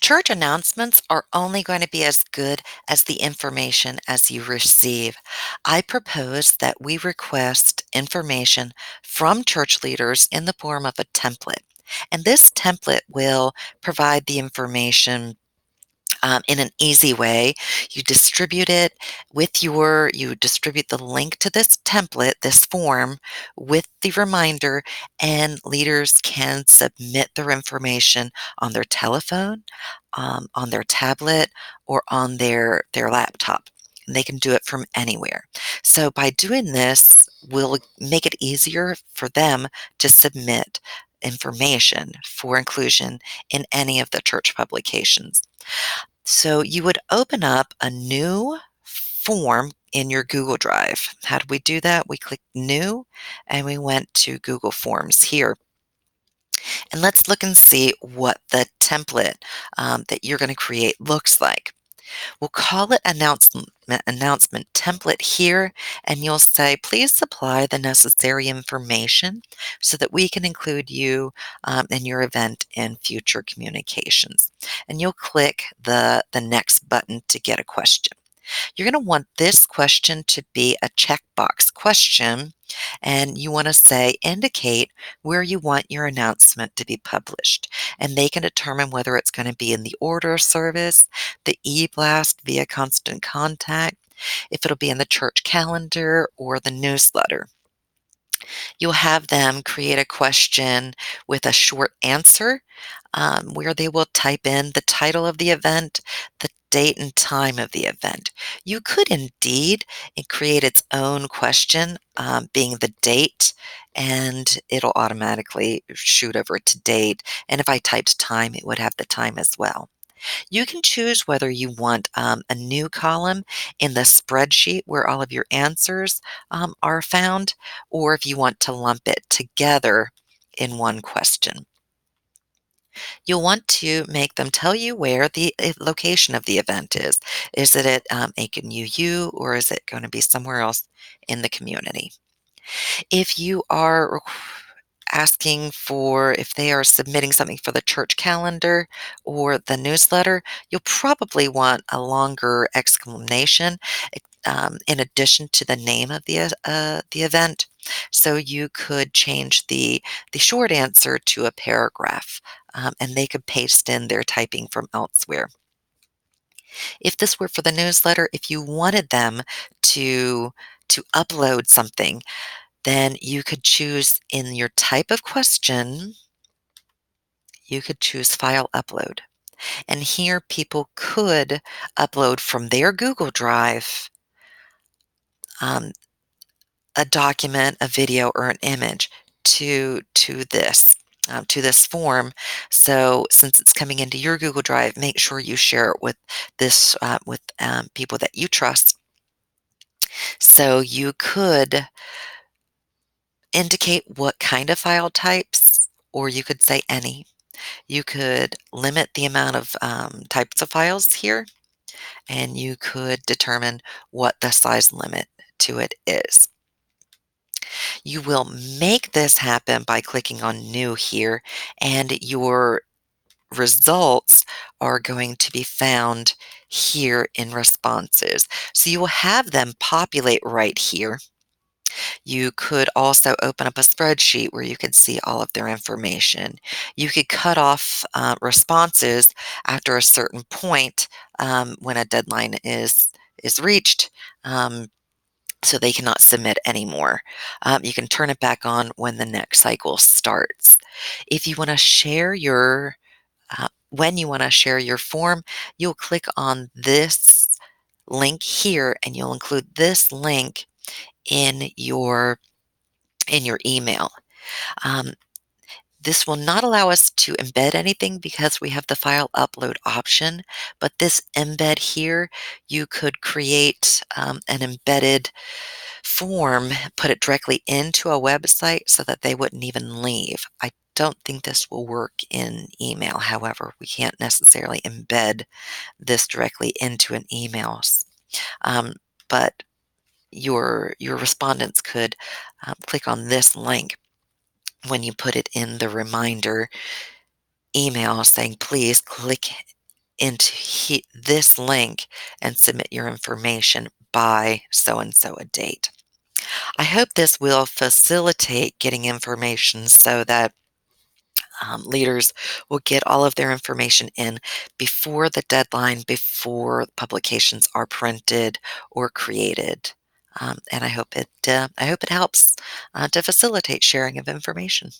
Church announcements are only going to be as good as the information as you receive. I propose that we request information from church leaders in the form of a template. And this template will provide the information in an easy way. You distribute the link to this template, this form, with the reminder, and leaders can submit their information on their telephone, on their tablet, or on their laptop. And they can do it from anywhere. So by doing this, we'll make it easier for them to submit information for inclusion in any of the church publications. So you would open up a new form in your Google Drive. How do we do that? We click New and we went to Google Forms here. And let's look and see what the template that you're going to create looks like. We'll call it announcement template here, and you'll say, please supply the necessary information so that we can include you and your event in future communications. And you'll click the next button to get a question. You're going to want this question to be a checkbox question, and you want to say, indicate where you want your announcement to be published. And they can determine whether it's going to be in the order of service, the e-blast via constant contact, if it'll be in the church calendar or the newsletter. You'll have them create a question with a short answer where they will type in the title of the event, the date and time of the event. You could indeed create its own question, being the date, and it'll automatically shoot over to date. And if I typed time, it would have the time as well. You can choose whether you want a new column in the spreadsheet where all of your answers are found, or if you want to lump it together in one question. You'll want to make them tell you where the location of the event is. Is it at Aiken UU, or is it going to be somewhere else in the community? If you are asking for if they are submitting something for the church calendar or the newsletter, you'll probably want a longer explanation in addition to the name of the event. So you could change the short answer to a paragraph, and they could paste in their typing from elsewhere. If this were for the newsletter, if you wanted them to upload something, then you could choose in your type of question, you could choose File Upload. And here people could upload from their Google Drive um, a document, a video, or an image to this form. So since it's coming into your Google Drive, make sure you share it with people that you trust. So you could indicate what kind of file types, or you could say any. You could limit the amount of types of files here, and you could determine what the size limit to it is. You will make this happen by clicking on New here, and your results are going to be found here in Responses. So you will have them populate right here. You could also open up a spreadsheet where you could see all of their information. You could cut off responses after a certain point when a deadline is reached. So they cannot submit anymore. You can turn it back on when the next cycle starts. If you want to share when you want to share your form, you'll click on this link here, and you'll include this link in your email. Um, this will not allow us to embed anything because we have the file upload option, but this embed here, you could create an embedded form, put it directly into a website so that they wouldn't even leave. I don't think this will work in email. However, we can't necessarily embed this directly into an email. But your respondents could click on this link when you put it in the reminder email saying, please click into this link and submit your information by so and so a date. I hope this will facilitate getting information so that leaders will get all of their information in before the deadline, before publications are printed or created. And I hope it helps to facilitate sharing of information.